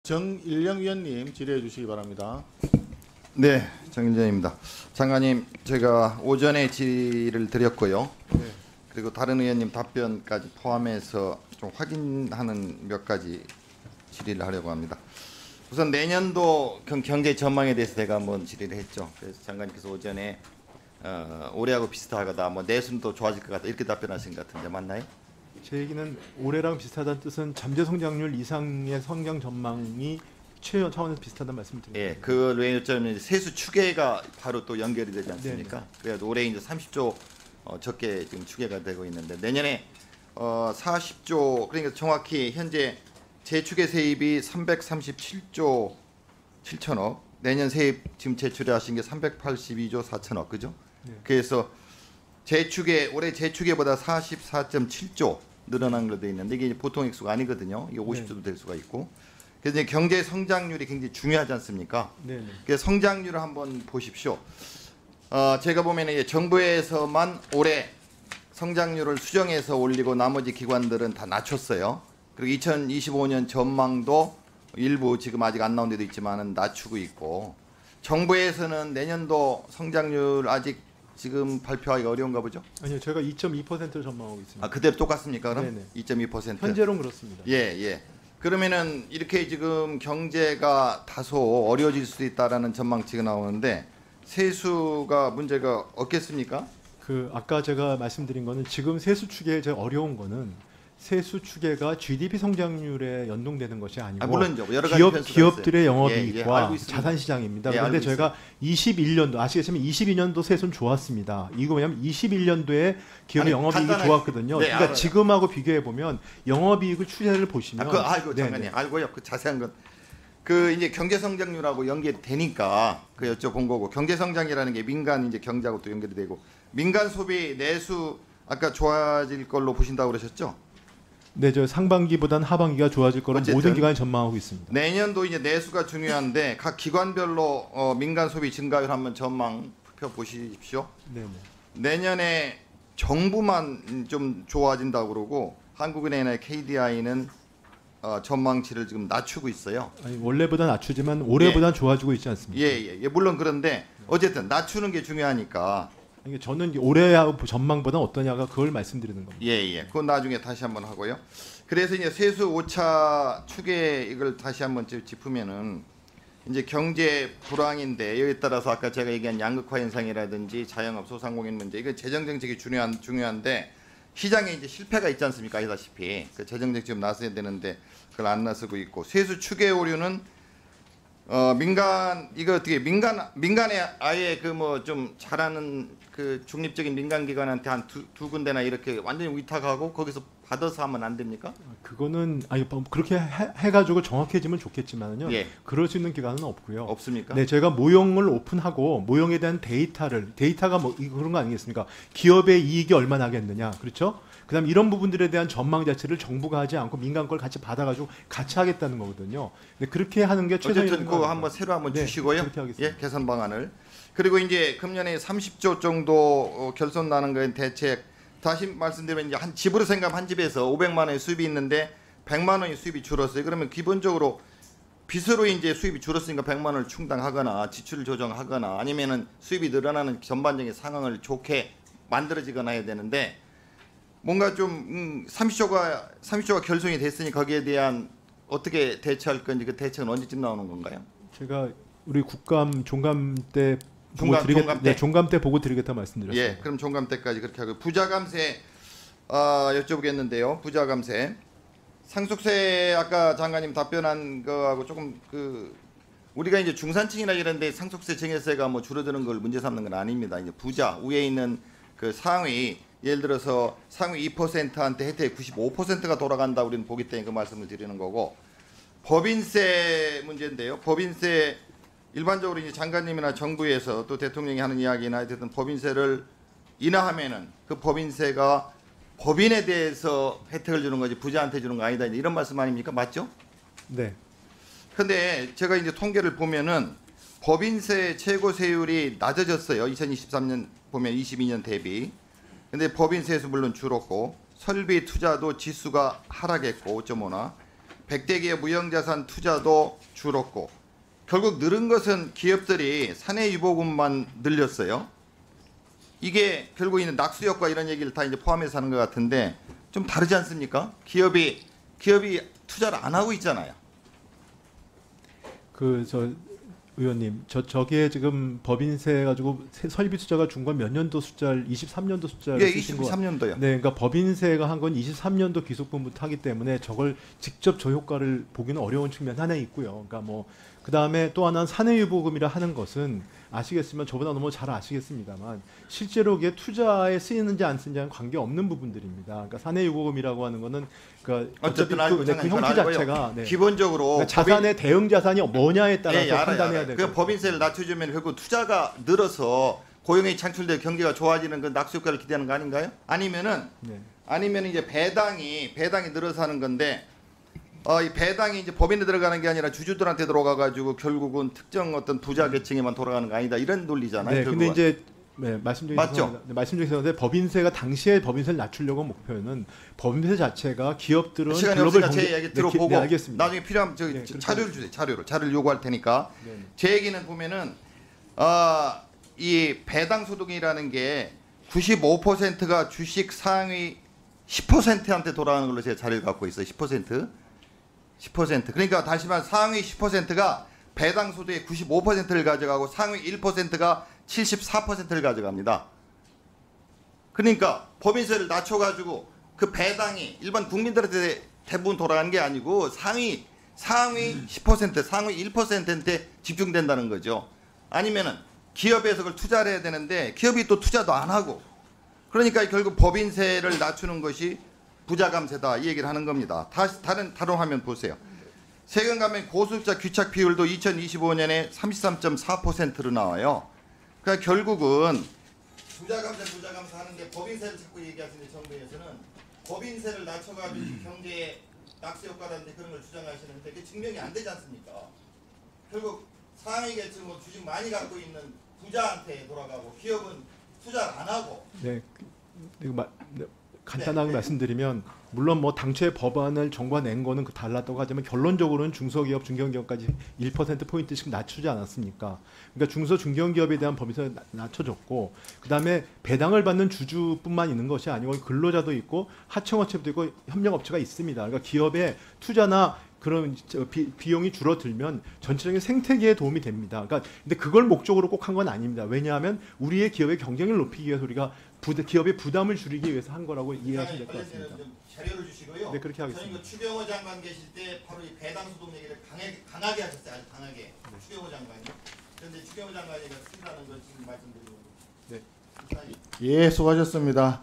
정일영 위원님 질의해 주시기 바랍니다. 네, 정일영입니다. 장관님, 제가 오전에 질의를 드렸고요. 네. 그리고 다른 의원님 답변까지 포함해서 좀 확인하는 몇 가지 질의를 하려고 합니다. 우선 내년도 경제 전망에 대해서 제가 한번 질의를 했죠. 그래서 장관님께서 오전에 올해하고 비슷하다, 뭐 내수는 또 좋아질 것 같다 이렇게 답변하신 것 같은데 맞나요? 제 얘기는 올해랑 비슷하다는 뜻은 잠재 성장률 이상의 성장 전망이 최저 차원에서 비슷하다는 말씀을 드립니다. 예, 그걸 왜 여쭤보면 세수 추계가 바로 또 연결이 되지 않습니까? 네네. 그래서 올해 이제 30조 적게 지금 추계가 되고 있는데 내년에 40조, 그러니까 정확히 현재 재추계 세입이 337조 7천억, 내년 세입 지금 제출하신 게 382조 4천억, 그죠? 네. 그래서 재추계 올해 재추계보다 44.7조 늘어난 걸로 돼 있는데 이게 보통 액수가 아니거든요. 이게 50조도 될 수가 있고. 그래서 이제 경제 성장률이 굉장히 중요하지 않습니까? 네. 그래서 성장률을 한번 보십시오. 제가 보면 이제 정부에서만 올해 성장률을 수정해서 올리고 나머지 기관들은 다 낮췄어요. 그리고 2025년 전망도 일부 지금 아직 안 나온 데도 있지만은 낮추고 있고, 정부에서는 내년도 성장률 아직 지금 발표하기가 어려운가 보죠? 아니요, 제가 2.2%를 전망하고 있습니다. 아, 그대로 똑같습니까? 그럼 네네. 2.2%. 현재로는 그렇습니다. 예, 예. 그러면은 이렇게 지금 경제가 다소 어려워질 수도 있다라는 전망치가 나오는데 세수가 문제가 없겠습니까? 그 아까 제가 말씀드린 거는 지금 세수 추계에 제일 어려운 거는 세수 추계가 GDP 성장률에 연동되는 것이 아니고 물론이죠. 여러 가지 변수가 기업들의 있어요. 영업이익과 알고 있습니다. 자산 시장입니다. 예, 그런데 알고 저희가 21년도 아시겠지만 22년도 세수는 좋았습니다. 이거 뭐냐면 21년도에 기업의 아니, 영업이익이 간단하게. 좋았거든요. 네, 그러니까 알아요. 지금하고 비교해 보면 영업이익을 추세를 보시면 알고 네네. 장관님 알고요. 그 자세한 것. 그 이제 경제 성장률하고 연결이 되니까 그 여쭤본 거고, 경제 성장이라는 게 민간 이제 경제하고 또 연결이 되고, 민간 소비 내수 아까 좋아질 걸로 보신다고 그러셨죠? 네, 저 상반기보단 하반기가 좋아질 거로 어쨌든 모든 기관이 전망하고 있습니다. 내년도 이제 내수가 중요한데 각 기관별로 민간 소비 증가율 한번 전망표 보십시오. 네, 네. 내년에 정부만 좀 좋아진다고 그러고 한국은행이나 KDI는 전망치를 지금 낮추고 있어요. 아니, 원래보다 낮추지만 올해보다 좋아지고 있지 않습니까? 예, 물론 그런데 어쨌든 낮추는 게 중요하니까. 그러니까 저는 올해하고 전망보다 어떠냐가 그걸 말씀드리는 겁니다. 예. 그건 나중에 다시 한번 하고요. 그래서 이제 세수 오차 추계 이걸 다시 한번 짚으면은 이제 경제 불황인데 여기에 따라서 아까 제가 얘기한 양극화 현상이라든지 자영업 소상공인 문제, 이거 재정 정책이 중요한데 시장에 이제 실패가 있지 않습니까? 아시다시피 그 재정 정책 좀 나서야 되는데 그걸 안 나서고 있고, 세수 추계 오류는 민간 이거 어떻게 민간에 아예 그 뭐 좀 잘하는 그 중립적인 민간 기관한테 한 두 군데나 이렇게 완전히 위탁하고 거기서 받아서 하면 안 됩니까? 그거는 아니 뭐 그렇게 해가지고 정확해지면 좋겠지만요. 예. 그럴 수 있는 기관은 없고요. 없습니까? 네, 저희가 모형을 오픈하고 모형에 대한 데이터가 뭐 그런 거 아니겠습니까? 기업의 이익이 얼마 나겠느냐, 그렇죠? 그다음 이런 부분들에 대한 전망 자체를 정부가 하지 않고 민간 걸 같이 받아가지고 같이 하겠다는 거거든요. 네, 그렇게 하는 게 최선이라는 어쨌든 그거 한번 새로 한번 네, 주시고요. 그렇게 하겠습니다. 예, 개선 방안을. 그리고 이제 금년에 30조 정도 결손 나는 거에 대책, 다시 말씀드리면 이제 한 집으로 생각하면 한 집에서 500만 원의 수입이 있는데 100만 원의 수입이 줄었어요. 그러면 기본적으로 빚으로 이제 수입이 줄었으니까 100만 원을 충당하거나 지출을 조정하거나 아니면은 수입이 늘어나는 전반적인 상황을 좋게 만들어지거나 해야 되는데, 뭔가 좀 30조가 결손이 됐으니 거기에 대한 어떻게 대처할 건지, 그 대책은 언제쯤 나오는 건가요? 제가 우리 국감 종감 때 종감 때 보고 드리겠다 말씀드렸습니다. 예, 그럼 종감 때까지 그렇게 하고, 부자 감세 여쭤보겠는데요. 부자 감세, 상속세 아까 장관님 답변한 거하고 조금 우리가 이제 중산층이나 이런데 상속세 증여세가 뭐 줄어드는 걸 문제 삼는 건 아닙니다. 이제 부자 위에 있는 그 상위, 예를 들어서 상위 2%한테 혜택 95%가 돌아간다 우리는 보기 때문에 그 말씀을 드리는 거고, 법인세 문제인데요. 법인세 일반적으로 이제 장관님이나 정부에서 또 대통령이 하는 이야기나 어쨌든 법인세를 인하하면은 그 법인세가 법인에 대해서 혜택을 주는 거지 부자한테 주는 거 아니다, 이런 말씀 아닙니까? 맞죠? 네. 근데 제가 이제 통계를 보면은 법인세 최고 세율이 낮아졌어요. 2023년 보면 22년 대비. 근데 법인세에서 물론 줄었고 설비 투자도 지수가 하락했고 5.5나 100대 기업 무형자산 투자도 줄었고 결국 늘은 것은 기업들이 사내 유보금만 늘렸어요. 이게 결국 있는 낙수효과 이런 얘기를 다 이제 포함해서 하는 것 같은데 좀 다르지 않습니까? 기업이 투자를 안 하고 있잖아요. 의원님, 저게 지금 법인세 가지고 설비 투자가 준 건 몇 년도 숫자를 23년도 숫자를 예, 쓰신 거. 23년도요. 네, 그러니까 법인세가 한 건 23년도 기속분부터 하기 때문에 저걸 직접 저 효과를 보기는 어려운 측면 하나 있고요. 그러니까 뭐 그다음에 또 하나는 사내유보금이라 하는 것은 아시겠지만 저보다 너무 잘 아시겠습니다만 실제로 이게 투자에 쓰이는지 안 쓰는지는 관계 없는 부분들입니다. 그러니까 사내유보금이라고 하는 거는 그러니까 어쨌든 그 형태 자체가 기본적으로 그러니까 자산의 대응 자산이 뭐냐에 따라서 예, 알아요, 판단해야 알아요. 되고 그 법인세를 낮춰주면 결국 투자가 늘어서 고용이 창출돼 경기가 좋아지는 그 낙수 효과를 기대하는 거 아닌가요? 아니면은 이제 배당이 늘어서 하는 건데 이 배당이 이제 법인에 들어가는 게 아니라 주주들한테 들어가 가지고 결국은 특정 어떤 부자 계층에만 돌아가는 거 아니다 이런 논리잖아요. 네, 근데 이제 말씀 중에 맞죠? 말씀 중에 있었는데 법인세가 당시에 법인세를 낮추려고 한 목표는 법인세 자체가 기업들은 시간이 글로벌 없으니까 제 얘기 들어보고 네, 알겠습니다. 나중에 필요하면 자료를 주세요. 자료를 요구할 테니까 네. 제 얘기는 보면은 이 배당 소득이라는 게 95%가 주식 상위 10%한테 돌아가는 걸로 제가 자료를 갖고 있어요. 10%. 그러니까 다시 말해 상위 10%가 배당 소득의 95%를 가져가고 상위 1%가 74%를 가져갑니다. 그러니까 법인세를 낮춰가지고 그 배당이 일반 국민들한테 대부분 돌아가는 게 아니고 상위 10%, 상위 1%한테 집중된다는 거죠. 아니면은 기업에서 그걸 투자를 해야 되는데 기업이 또 투자도 안 하고 그러니까 결국 법인세를 낮추는 것이 부자 감세다 이 얘기를 하는 겁니다. 다시 다른 화면 보세요. 세금 감면 고소득자 귀착 비율도 2025년에 33.4%로 나와요. 그러니까 결국은 부자 감세 하는데 법인세를 자꾸 얘기하시는데 정부에서는 법인세를 낮춰가지고 경제에 낙수 효과라는데 그런 걸 주장하시는데 그게 증명이 안 되지 않습니까? 결국 상위 계층은 주식 많이 갖고 있는 부자한테 돌아가고 기업은 투자를 안 하고. 네, 간단하게 말씀드리면 물론 뭐 당초에 법안을 정부가 낸 거는 달랐다고 하지만 결론적으로는 중소기업, 중견기업까지 1% 포인트씩 낮추지 않았습니까? 그러니까 중소, 중견기업에 대한 법인세를 낮춰줬고 그다음에 배당을 받는 주주뿐만 있는 것이 아니고 근로자도 있고 하청업체도 있고 협력업체가 있습니다. 그러니까 기업의 투자나 그런 비용이 줄어들면 전체적인 생태계에 도움이 됩니다. 그러니까 근데 그걸 목적으로 꼭 한 건 아닙니다. 왜냐하면 우리의 기업의 경쟁을 높이기 위해서 우리가 기업의 부담을 줄이기 위해서 한 거라고 이해하시면 될 것 같습니다. 자료를 주시고요. 네, 그렇게 하겠습니다. 저희 추경호 장관 계실 때 바로 이 배당 소득 얘기를 강하게 하셨어요. 아주 강하게. 추경호 장관이. 그런데 추경호 장관이 쓰라는 걸 지금 말씀드리고. 네. 예, 수고하셨습니다.